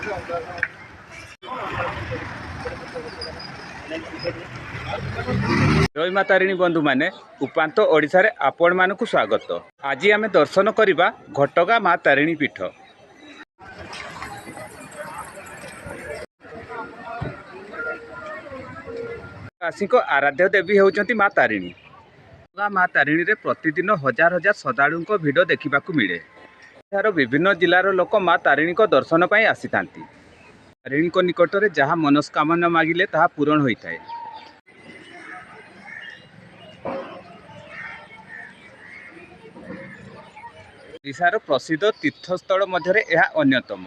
जय माँ तारिणी बंधु माने उपांत ओडिशा रे आपण मानकु स्वागत। आज आमे दर्शन करिबा घटगां माँ तारिणी पीठ। काशी को आराध्य देवी होउचंती माँ तारिणी। माँ तारिणी रे प्रतिदिन हजार हजार श्रद्धालु को भिड़ देखा मिले। यार विभिन्न जिलार लोक माँ तारिणी को दर्शन पाई आसी थांती। तारिणी को निकट में जहाँ मनस्कामना मागिले ताहा पूरण होता है। ओडिशार प्रसिद्ध तीर्थस्थल मध्य यह अन्यतम।